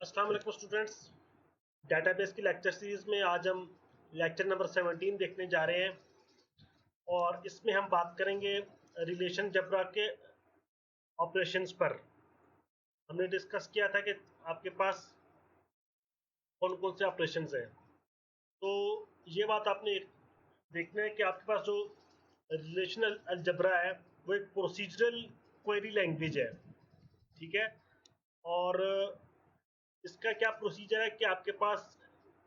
अस्सलाम वालेकुम students. Database की लेक्चर सीरीज में आज हम लेक्चर नंबर 17 देखने जा रहे हैं और इसमें हम बात करेंगे रिलेशन जबरा के ऑपरेशंस पर। हमने डिस्कस किया था कि आपके पास कौन कौन से ऑपरेशंस हैं। तो ये बात आपने देखना है कि आपके पास जो रिलेशनल अलजबरा है वो एक प्रोसीजरल क्वेरी लैंग्वेज है, ठीक है। और इसका क्या प्रोसीजर है कि आपके पास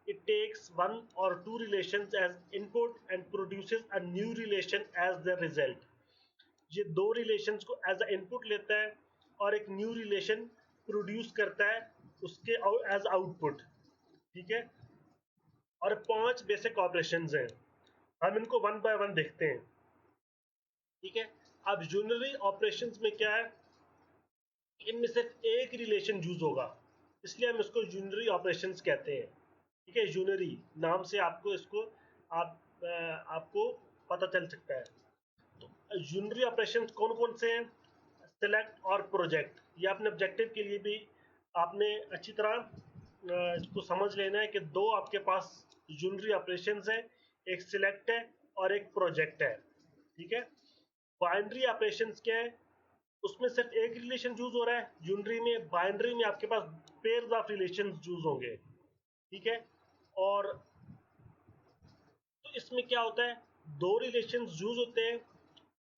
it takes one or two relations as input and produces a new relation as the result। ये दो रिलेशंस को एज अ इनपुट लेता है और एक न्यू रिलेशन प्रोड्यूस करता है उसके एज आउटपुट, ठीक है। और 5 बेसिक ऑपरेशंस हैं, हम इनको वन बाय वन देखते हैं, ठीक है। अब यूनरी ऑपरेशंस में क्या है, इनमें सिर्फ एक रिलेशन यूज होगा, इसलिए हम इसको यूनरी ऑपरेशंस कहते हैं, ठीक है। यूनरी नाम से आपको इसको आपको पता चल सकता है। तो यूनरी ऑपरेशंस कौन कौन से हैं? सेलेक्ट और प्रोजेक्ट। ये अपने ऑब्जेक्टिव के लिए भी आपने अच्छी तरह इसको समझ लेना है कि दो आपके पास यूनरी ऑपरेशंस हैं, एक सिलेक्ट है और एक प्रोजेक्ट है, ठीक है। बाइनरी ऑपरेशंस क्या है? उसमें सिर्फ एक रिलेशन यूज हो रहा है यूनरी में। बाइनरी में आपके पास पेयर्स ऑफ रिलेशन यूज होंगे, ठीक है। और तो इसमें क्या होता है, दो रिलेशन यूज होते हैं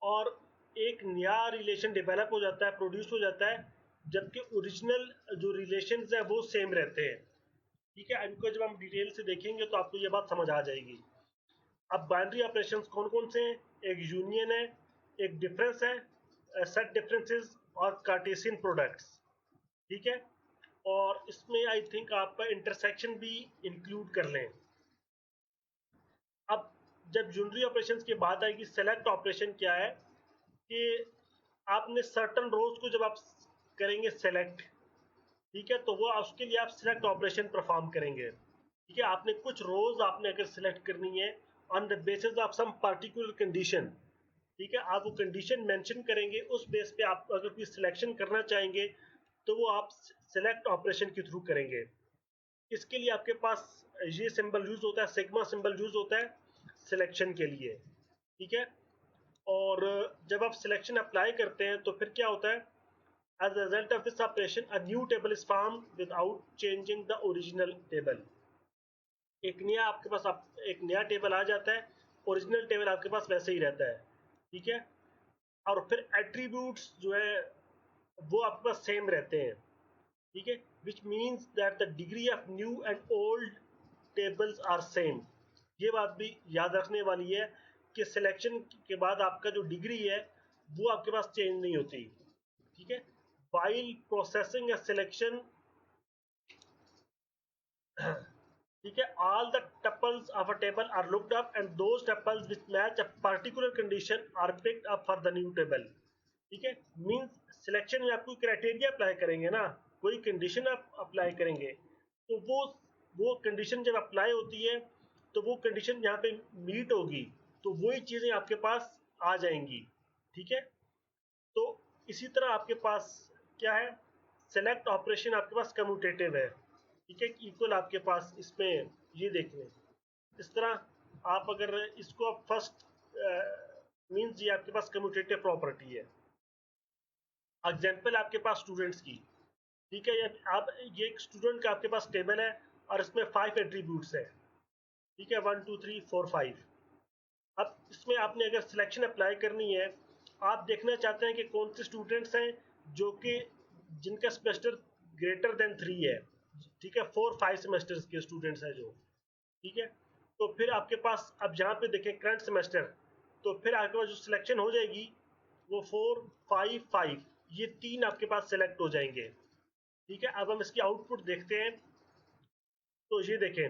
और एक नया रिलेशन डेवलप हो जाता है, प्रोड्यूस हो जाता है, जबकि ओरिजिनल जो रिलेशन है वो सेम रहते हैं, ठीक है। इनको जब हम डिटेल से देखेंगे तो आपको ये बात समझ आ जाएगी। अब बाइनरी ऑपरेशन कौन कौन से हैं? एक यूनियन है, एक डिफरेंस है, सेट डिफरेंसेस और कार्टेशियन प्रोडक्ट्स, ठीक है। और इसमें आई थिंक आप इंटरसेक्शन भी इंक्लूड कर लें। अब जब यूनरी ऑपरेशंस की बात आएगी, सेलेक्ट ऑपरेशन क्या है कि आपने सर्टन रोज को जब आप करेंगे सेलेक्ट, ठीक है, तो वो उसके लिए आप सिलेक्ट ऑपरेशन परफॉर्म करेंगे, ठीक है। आपने कुछ रोज आपने अगर सिलेक्ट करनी है on the basis of some particular condition, ठीक है, आप वो कंडीशन मेंशन करेंगे, उस बेस पे आप अगर कोई सिलेक्शन करना चाहेंगे तो वो आप सेलेक्ट ऑपरेशन के थ्रू करेंगे। इसके लिए आपके पास ये सिंबल यूज होता है, सिग्मा सिंबल यूज होता है सिलेक्शन के लिए, ठीक है। और जब आप सिलेक्शन अप्लाई करते हैं तो फिर क्या होता है, as a result of this operation a new table is formed without changing the original table। एक नया आपके पास एक नया टेबल आ जाता है, ओरिजिनल टेबल आपके पास वैसे ही रहता है, ठीक है। और फिर एट्रीब्यूट्स जो है वो आपके पास सेम रहते हैं, ठीक है। Which means that the degree of new and old tables are same. ये बात भी याद रखने वाली है कि सिलेक्शन के बाद आपका जो डिग्री है वो आपके पास चेंज नहीं होती, ठीक है। while processing a selection, ठीक है, all the tuples of a table are looked up and those tuples which match a particular condition are picked up for the new table, ठीक है। मीन्स सिलेक्शन में आप कोई क्राइटेरिया अप्लाई करेंगे ना, कोई कंडीशन आप अप्लाई करेंगे, तो वो कंडीशन जब अप्लाई होती है तो वो कंडीशन यहाँ पे मीट होगी तो वही चीजें आपके पास आ जाएंगी, ठीक है। तो इसी तरह आपके पास क्या है, सेलेक्ट ऑपरेशन आपके पास कम्यूटेटिव है, ठीक है। इक्वल आपके पास इसमें ये देखिए, इस तरह आप अगर इसको फर्स्ट मीन्स ये आपके पास कम्यूटेटिव प्रॉपर्टी है। एग्जाम्पल आपके पास स्टूडेंट्स की, ठीक है, ये एक स्टूडेंट का आपके पास टेबल है और इसमें 5 एट्रीब्यूट्स है, ठीक है, 1 2 3 4 5। अब इसमें आपने अगर सिलेक्शन अप्लाई करनी है, आप देखना चाहते हैं कि कौन से स्टूडेंट्स हैं जो कि जिनका सेमेस्टर ग्रेटर देन 3 है, ठीक है, 4 5 सेमेस्टर्स के स्टूडेंट्स हैं जो, ठीक है। तो फिर आपके पास अब जहाँ पे देखें करंट सेमेस्टर, तो फिर आपके पास जो सिलेक्शन हो जाएगी वो 4 5 5, ये 3 आपके पास सेलेक्ट हो जाएंगे, ठीक है। अब हम इसकी आउटपुट देखते हैं, तो ये देखें,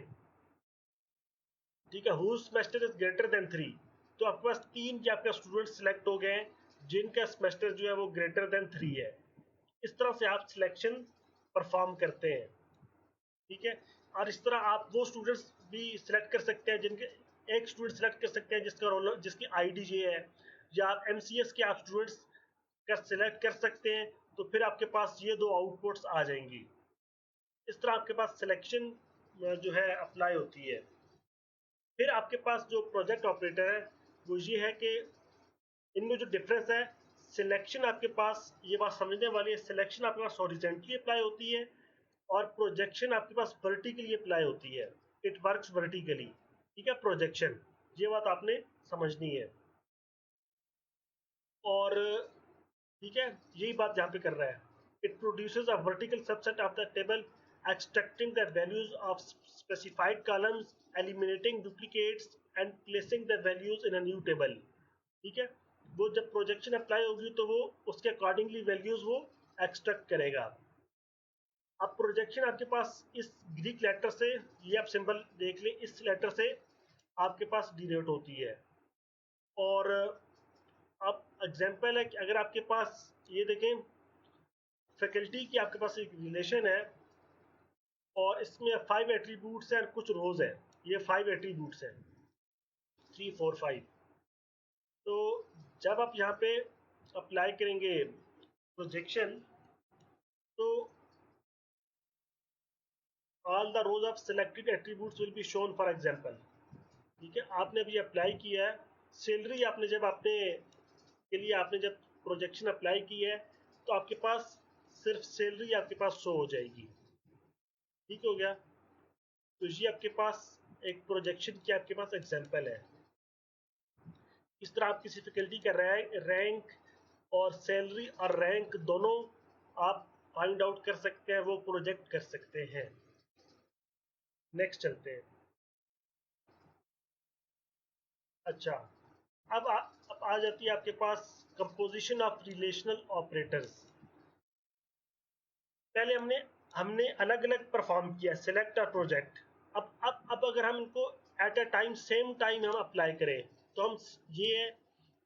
ठीक है, whose semester is greater than 3, तो आपके पास 3 जो आपके स्टूडेंट सिलेक्ट हो गए हैं जिनका सेमेस्टर जो है वो ग्रेटर देन 3 है। इस तरह से आप सिलेक्शन परफॉर्म करते हैं, ठीक है। और इस तरह आप वो स्टूडेंट्स भी सिलेक्ट कर सकते हैं जिनके, एक स्टूडेंट सिलेक्ट कर सकते हैं जिसका रोल जिसकी आईडी ये है, या आप एमसीएस के आप स्टूडेंट्स का सिलेक्ट कर सकते हैं, तो फिर आपके पास ये दो आउटपुट्स आ जाएंगी। इस तरह आपके पास सिलेक्शन जो है अप्लाई होती है। फिर आपके पास जो प्रोजेक्ट ऑपरेटर है वो ये है कि इनमें जो डिफरेंस है, सिलेक्शन आपके पास, ये बात समझने वाली है, सिलेक्शन आपके पास हॉरिजॉन्टली अप्लाई होती है और प्रोजेक्शन आपके पास वर्टिकली अप्लाई होती है। इट वर्क्स वर्टिकली, ठीक है, प्रोजेक्शन, ये बात आपने समझनी है। और ठीक है, यही बात यहाँ पे कर रहा है। It produces a vertical subset of the table extracting the values of specified columns, eliminating duplicates and placing the values in a new table. ठीक है, वो जब प्रोजेक्शन अप्लाई होगी तो वो उसके अकॉर्डिंगली वैल्यूज वो एक्सट्रैक्ट करेगा। अब प्रोजेक्शन आपके पास इस ग्रीक लेटर से, ये आप सिंबल देख लें, इस लेटर से आपके पास डिनोट होती है। और अब एग्जांपल है कि अगर आपके पास ये देखें, फैकल्टी की आपके पास एक रिलेशन है और इसमें 5 एट्रीब्यूट्स हैं और कुछ रोज है। ये 5 एट्रीब्यूट्स हैं, 3 4 5। तो जब आप यहाँ पे अप्लाई करेंगे प्रोजेक्शन, तो all the rose of selected attributes will be shown for example. ठीक है, आपने अभी अप्लाई किया है सैलरी, आपने जब आपने के लिए आपने जब प्रोजेक्शन अप्लाई की है तो आपके पास सिर्फ सैलरी आपके पास शो हो जाएगी। ठीक हो गया, तो ये आपके पास एक प्रोजेक्शन की आपके पास एग्जांपल है। इस तरह आप किसी फैकल्टी का रैंक और सैलरी और रैंक दोनों आप फाइंड आउट कर सकते हैं, वो प्रोजेक्ट कर सकते हैं। नेक्स्ट चलते हैं। अच्छा, अब आ जाती है आपके पास कंपोजिशन ऑफ रिलेशनल ऑपरेटर्स। पहले हमने हमने अलग अलग परफॉर्म किया, सिलेक्ट और प्रोजेक्ट। अब अगर हम इनको at a time, same time हम अप्लाई करें, तो हम ये है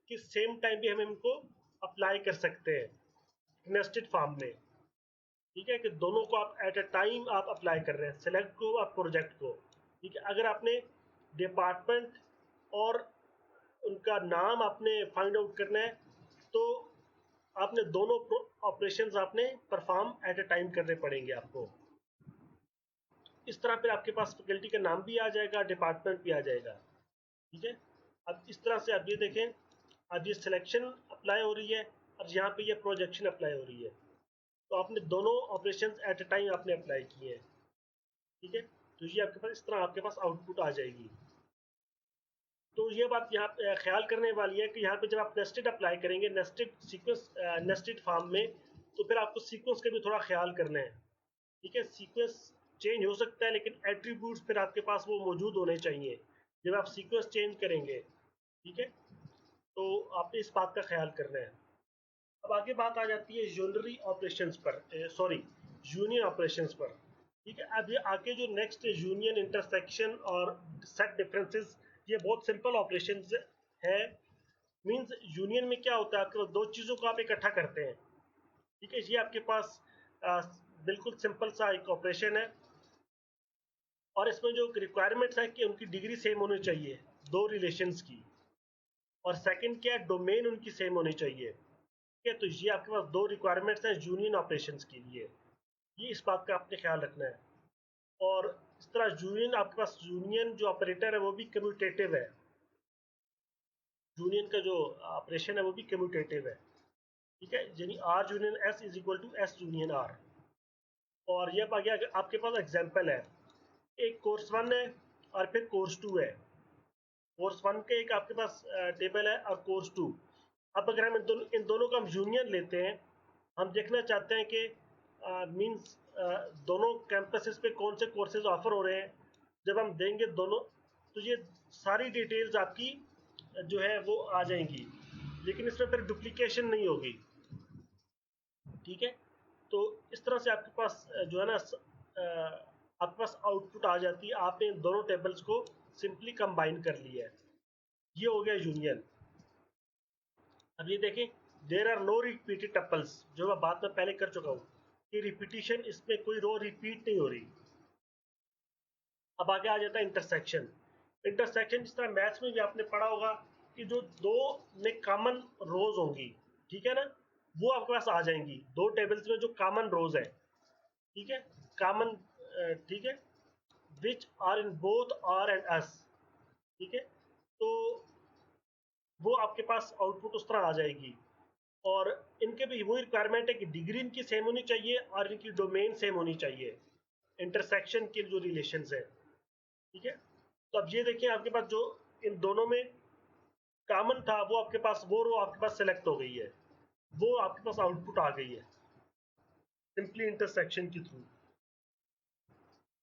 कि सेम टाइम भी हम इनको अप्लाई कर सकते हैं नेस्टेड फॉर्म में। ठीक है, कि दोनों को आप एट अ टाइम आप अप्लाई कर रहे हैं, सिलेक्ट को और प्रोजेक्ट को। ठीक है, अगर आपने डिपार्टमेंट और उनका नाम आपने फाइंड आउट करना है, तो आपने दोनों ऑपरेशंस आपने परफॉर्म एट अ टाइम करने पड़ेंगे आपको। इस तरह फिर आपके पास फैकल्टी का नाम भी आ जाएगा, डिपार्टमेंट भी आ जाएगा। ठीक है, अब इस तरह से आप ये देखें, अब ये सिलेक्शन अप्लाई हो रही है और यहाँ पे ये प्रोजेक्शन अप्लाई हो रही है, तो आपने दोनों ऑपरेशन एट अ टाइम आपने अप्लाई किए हैं। ठीक है, तो ये आपके पास इस तरह आपके पास आउटपुट आ जाएगी। तो ये बात यहाँ पे ख्याल करने वाली है कि यहाँ पे जब आप नेस्टेड अप्लाई करेंगे, नेस्टेड सीक्वेंस, नेस्टेड फॉर्म में, तो फिर आपको सीक्वेंस का भी थोड़ा ख्याल करना है। ठीक है, सीक्वेंस चेंज हो सकता है लेकिन एट्रीब्यूट्स फिर आपके पास वो मौजूद होने चाहिए जब आप सीक्वेंस चेंज करेंगे। ठीक है, तो आपने इस बात का ख्याल करना है। अब आगे बात आ जाती है यूनरी ऑपरेशंस पर, सॉरी, यूनियन ऑपरेशंस पर। ठीक है, अब ये आगे जो नेक्स्ट यूनियन, इंटरसेक्शन और सेट डिफरेंसेस, ये बहुत सिंपल ऑपरेशंस है। मींस यूनियन में क्या होता है, आपके दो चीज़ों को आप इकट्ठा करते हैं। ठीक है, ये आपके पास आ, बिल्कुल सिंपल सा एक ऑपरेशन है और इसमें जो रिक्वायरमेंट्स है कि उनकी डिग्री सेम होनी चाहिए, दो रिलेशंस की। और सेकंड क्या है, डोमेन उनकी सेम होनी चाहिए। ठीक है, तो ये आपके पास दो रिक्वायरमेंट्स हैं यूनियन ऑपरेशंस के लिए। ये इस बात का आपने ख्याल रखना है। और इस तरह यूनियन, आपके पास यूनियन जो ऑपरेटर है वो भी कम्यूटेटिव है। यूनियन का जो ऑपरेशन है वो भी कम्यूटेटिव है। ठीक है, यानी R union S is equal to S union R. और ये आ गया आपके पास एग्जाम्पल है, एक कोर्स वन है और फिर कोर्स टू है। कोर्स वन के एक आपके पास टेबल है और कोर्स टू। अब अगर हम इन दोनों का हम यूनियन लेते हैं, हम देखना चाहते हैं कि मींस दोनों कैंपसेस पे कौन से कोर्सेज ऑफर हो रहे हैं। जब हम देंगे दोनों, तो ये सारी डिटेल्स आपकी जो है वो आ जाएंगी, लेकिन इसमें फिर डुप्लीकेशन नहीं होगी। ठीक है, तो इस तरह से आपके पास जो है ना, आपके पास आउटपुट आ जाती है। आपने इन दोनों टेबल्स को सिंपली कंबाइन कर लिया है, ये हो गया यूनियन। अब ये देखें, there are no repeated tuples, जो मैं बात में पहले कर चुका हूँ कि रिपीटिशन, इसमें कोई रो रिपीट नहीं हो रही। अब आगे आ जाता है इंटरसेक्शन। इंटरसेक्शन जिस तरह मैथ्स में भी आपने पढ़ा होगा कि जो दो में कॉमन रोज होंगी, ठीक है ना, वो आपके पास आ जाएंगी, दो टेबल्स में जो कॉमन रोज है। ठीक है, कॉमन, ठीक है, which are in both R and S, ठीक है। तो वो आपके पास आउटपुट उस तरह आ जाएगी। और इनके भी वही रिक्वायरमेंट है कि डिग्री इनकी सेम होनी चाहिए और इनकी डोमेन सेम होनी चाहिए, इंटरसेक्शन के जो रिलेशंस है, ठीक है। तो अब ये देखिए आपके पास जो इन दोनों में कॉमन था वो आपके पास, वो रो आपके पास सेलेक्ट हो गई है, वो आपके पास आउटपुट आ गई है सिंपली इंटरसेक्शन के थ्रू।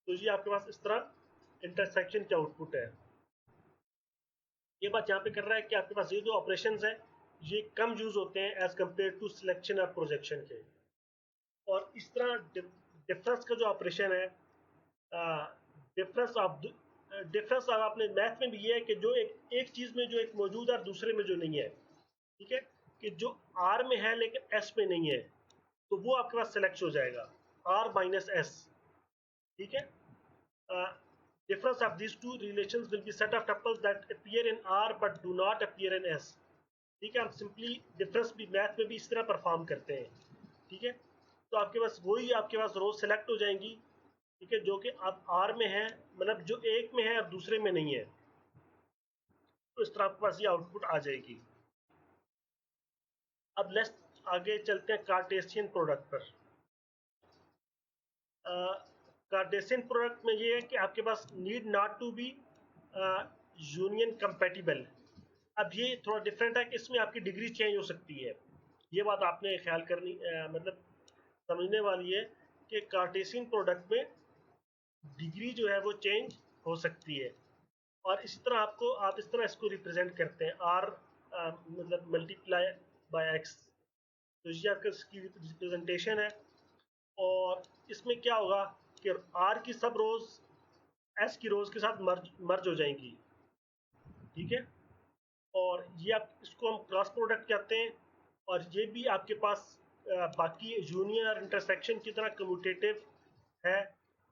तो ये आपके पास इस तरह इंटरसेक्शन के आउटपुट है। ये बात यहाँ पे कर रहा है कि आपके पास ये जो ऑपरेशंस है ये कम यूज होते हैं एज कंपेयर टू सिलेक्शन और प्रोजेक्शन के। और इस तरह डिफरेंस का जो ऑपरेशन है, डिफरेंस ऑफ डिफरेंस अब आपने मैथ में भी ये है कि जो एक चीज में जो एक मौजूद है और दूसरे में जो नहीं है, ठीक है, कि जो आर में है लेकिन एस में नहीं है, तो वो आपके पास सेलेक्ट हो जाएगा आर माइनस एस, ठीक है। Difference of these two relations will be set of tuples that appear in R but do not appear in S, ठीक है। हम सिंपली डिफरेंस भी मैथ में भी इस तरह परफॉर्म करते हैं, ठीक है। तो आपके पास वही आपके पास रोज सेलेक्ट हो जाएंगी, ठीक है, जो कि अब आर में है, मतलब जो एक में है और दूसरे में नहीं है। तो इस तरह आपके पास ये आउटपुट आ जाएगी। अब लेट्स आगे चलते हैं कार्टेशियन प्रोडक्ट पर। कार्टेशियन प्रोडक्ट में ये है कि आपके पास need not to be union compatible. अब ये थोड़ा डिफरेंट है कि इसमें आपकी डिग्री चेंज हो सकती है। ये बात आपने ख्याल करनी, मतलब समझने वाली है कि कार्टेशियन प्रोडक्ट में डिग्री जो है वो चेंज हो सकती है। और इसी तरह आपको आप इस तरह इसको रिप्रेजेंट करते हैं आर, मतलब मल्टीप्लाई बाय एक्स। तो ये आपका इसकी रिप्रेजेंटेशन है। और इसमें क्या होगा कि आर की सब रोज एस की रोज के साथ मर्ज मर्ज हो जाएंगी, ठीक है। और ये आप इसको हम क्रॉस प्रोडक्ट कहते हैं। और ये भी आपके पास बाकी यूनियन और इंटरसेक्शन की तरह कम्यूटेटिव है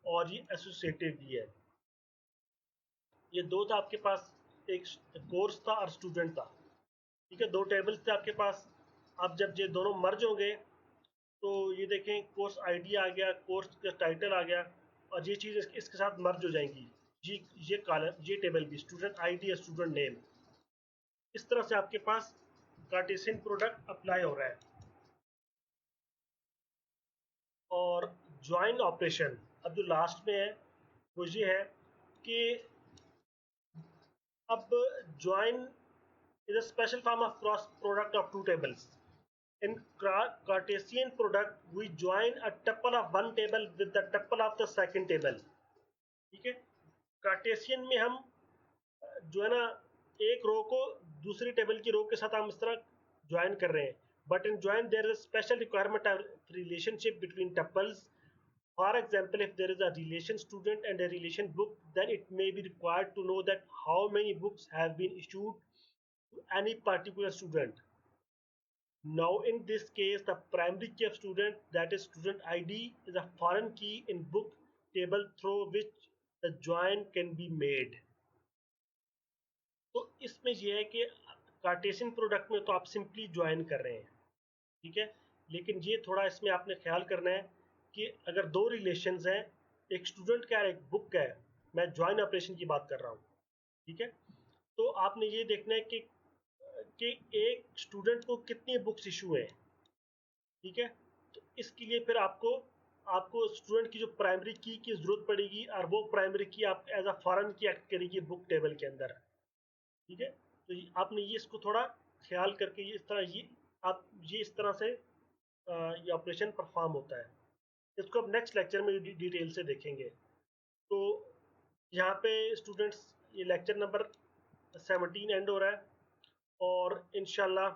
और ये एसोसिएटिव भी है। ये दो था आपके पास, एक कोर्स था और स्टूडेंट था, ठीक है, दो टेबल्स थे आपके पास। अब जब ये दोनों मर्ज होंगे तो ये देखें कोर्स आईडी आ गया, कोर्स का टाइटल आ गया, और ये चीज़ इसके साथ मर्ज हो जाएंगी। ये कॉलम, ये टेबल भी स्टूडेंट आईडी या स्टूडेंट नेम। इस तरह से आपके पास कार्टेशियन प्रोडक्ट अप्लाई हो रहा है। और ज्वाइन ऑपरेशन अब जो लास्ट में है वो ये है कि अब join is a special form of cross product of two tables. In Cartesian product, we join a tuple of one table with the tuple of the second table, ठीक है। कार्टेशियन में हम जो है ना एक रो को दूसरी टेबल की रो के साथ हम इस तरह ज्वाइन कर रहे हैं। But in join there is a special requirement of relationship between tuples. For example, if there is a relation student and a relation book, then it may be required to know that how many books have been issued to any particular student. Now in this case, the primary key of student, that is student ID, is a foreign key in book table through which the join can be made. तो इसमें यह है कि Cartesian product में तो आप simply join कर रहे हैं, ठीक है। लेकिन ये थोड़ा इसमें आपने ख्याल करना है कि अगर दो रिलेशंस हैं, एक स्टूडेंट का है एक बुक का है, मैं ज्वाइन ऑपरेशन की बात कर रहा हूँ, ठीक है। तो आपने ये देखना है कि एक स्टूडेंट को कितनी बुक्स इशू है, ठीक है। तो इसके लिए फिर आपको आपको स्टूडेंट की जो प्राइमरी की जरूरत पड़ेगी, और वो प्राइमरी की आप एज अ फॉरेन की एक्ट करेगी बुक टेबल के अंदर, ठीक है। तो आपने ये इसको थोड़ा ख्याल करके ये इस तरह ये आप ये इस तरह से ये ऑपरेशन परफॉर्म होता है। इसको अब नेक्स्ट लेक्चर में डिटेल से देखेंगे। तो यहाँ पे स्टूडेंट्स ये लेक्चर नंबर 17 एंड हो रहा है। और इंशाल्लाह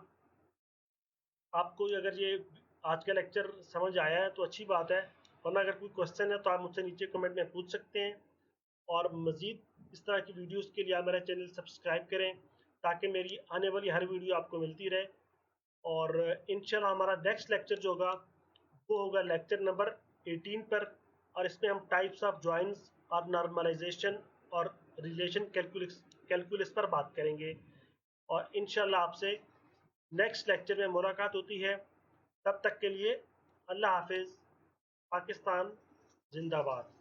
आपको अगर ये आज का लेक्चर समझ आया है तो अच्छी बात है, वरना अगर कोई क्वेश्चन है तो आप मुझसे नीचे कमेंट में पूछ सकते हैं। और मज़ीद इस तरह की वीडियोस के लिए आप मेरा चैनल सब्सक्राइब करें ताकि मेरी आने वाली हर वीडियो आपको मिलती रहे। और इंशाल्लाह हमारा नेक्स्ट लेक्चर जो होगा वो होगा लेक्चर नंबर 18 पर। और इसमें हम टाइप्स ऑफ जॉइंस और नॉर्मलाइजेशन और रिलेशन कैलकुलस पर बात करेंगे। और इंशाल्लाह आपसे नेक्स्ट लेक्चर में मुलाकात होती है। तब तक के लिए अल्लाह हाफिज़। पाकिस्तान जिंदाबाद।